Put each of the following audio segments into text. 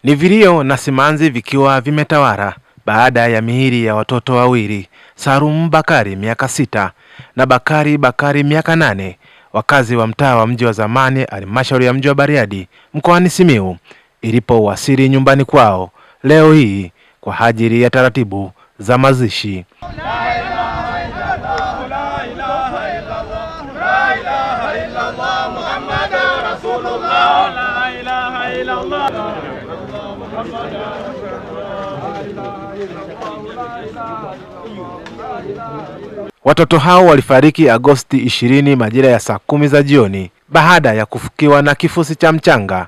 Ni vilio na simanzi vikiwa vimetawala baada ya miili ya watoto wawili, Salum Bakari miaka 6 na Bakari miaka 8, wakazi wa mtaa wa Mji wa Zamani, halmashauri ya Mji wa Bariadi, mkoani Simiyu, ilipowasili nyumbani kwao leo hii kwa ajili ya taratibu za mazishi. Watoto hao walifariki Agosti 20 majira ya saa 10 za jioni baada ya kufukiwa na kifusi cha mchanga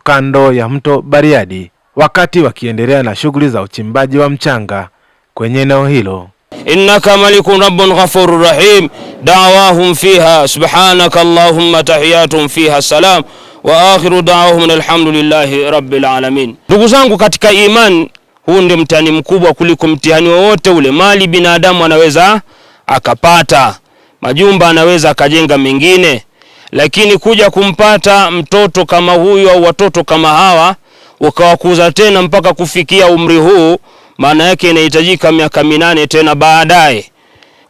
kando ya mto Bariadi, wakati wakiendelea na shughuli za uchimbaji wa mchanga kwenye eneo hilo. Innaka malikun rabbun ghafurur rahim, da'wahum fiha subhanaka allahumma tahiyatuhum fiha salam wa akhiru da'wahum alhamdulillahi rabbil alamin. Ndugu zangu katika imani, huu ndio mtihani mkubwa kuliko mtihani wowote ule. Mali binadamu anaweza akapata, majumba anaweza akajenga mengine, lakini kuja kumpata mtoto kama huyu au watoto kama hawa ukawakuza tena mpaka kufikia umri huu, maana yake inahitajika miaka 8 tena baadaye.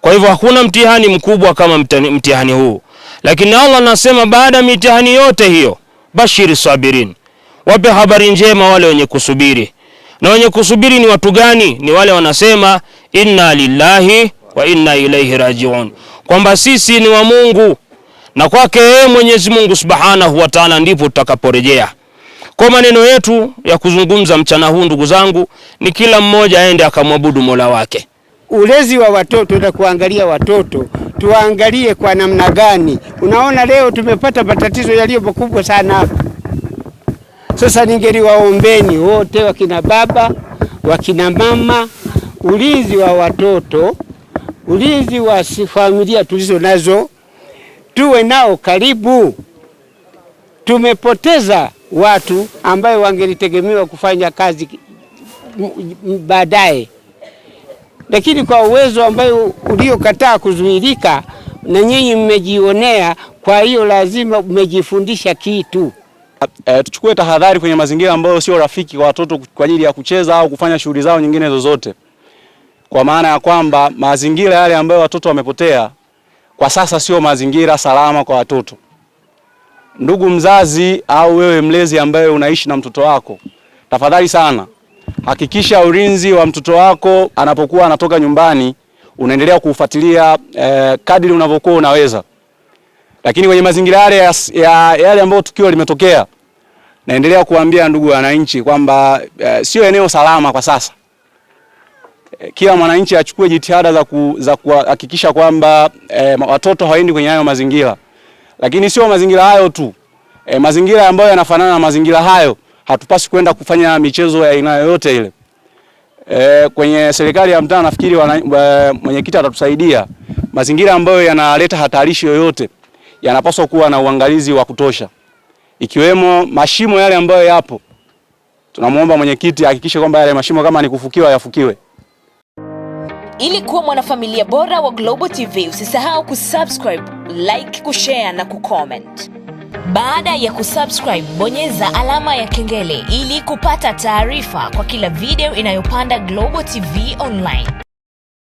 Kwa hivyo hakuna mtihani mkubwa kama mtihani huu. Lakini Allah anasema baada ya mitihani yote hiyo, bashiri sabirin, wape habari njema wale wenye kusubiri. Na wenye kusubiri ni watu gani? Ni wale wanasema inna lillahi wa inna ilaihi rajiun, kwamba sisi ni wa Mungu na kwake Mwenyezi Mungu Subhanahu wa Ta'ala ndipo tutakaporejea. Kwa maneno yetu ya kuzungumza mchana huu, ndugu zangu, ni kila mmoja aende akamwabudu Mola wake. Ulezi wa watoto na kuangalia watoto, tuangalie kwa namna gani. Unaona leo tumepata matatizo yaliyo makubwa sana. Sasa ningeliwaombeni wote, wakina baba, wakina mama, ulinzi wa watoto, ulinzi wa familia tulizo nazo, tuwe nao karibu. Tumepoteza watu ambayo wangelitegemewa kufanya kazi baadaye, lakini kwa uwezo ambayo uliokataa kuzuilika na nyinyi mmejionea, kwa hiyo lazima mmejifundisha kitu. Tuchukue tahadhari kwenye mazingira ambayo sio rafiki kwa watoto kwa ajili ya kucheza au kufanya shughuli zao nyingine zozote. Kwa maana ya kwamba mazingira yale ambayo watoto wamepotea kwa sasa sio mazingira salama kwa watoto. Ndugu mzazi au wewe mlezi ambaye unaishi na mtoto wako, tafadhali sana hakikisha ulinzi wa mtoto wako anapokuwa anatoka nyumbani unaendelea kufuatilia kadri unavyokuwa unaweza. Lakini kwenye mazingira yale ambayo tukio limetokea, naendelea kuambia ndugu wananchi kwamba sio eneo salama kwa sasa. Kila mwananchi achukue jitihada za kuhakikisha kwamba watoto hawaendi kwenye hayo mazingira. Lakini sio mazingira hayo tu, mazingira ambayo yanafanana na mazingira hayo hatupasi kwenda kufanya michezo ya aina yoyote ile. Kwenye serikali ya mtaa nafikiri mwenyekiti atatusaidia, mazingira ambayo yanaleta hatarishi yoyote yanapaswa kuwa na uangalizi wa kutosha, ikiwemo mashimo yale ambayo yapo. Tunamuomba mwenyekiti hakikishe kwamba yale mashimo kama ni kufukiwa yafukiwe. Ili kuwa mwanafamilia bora wa Global TV, usisahau kusubscribe, like, kushare na kucomment. Baada ya kusubscribe, bonyeza alama ya kengele ili kupata taarifa kwa kila video inayopanda Global TV Online.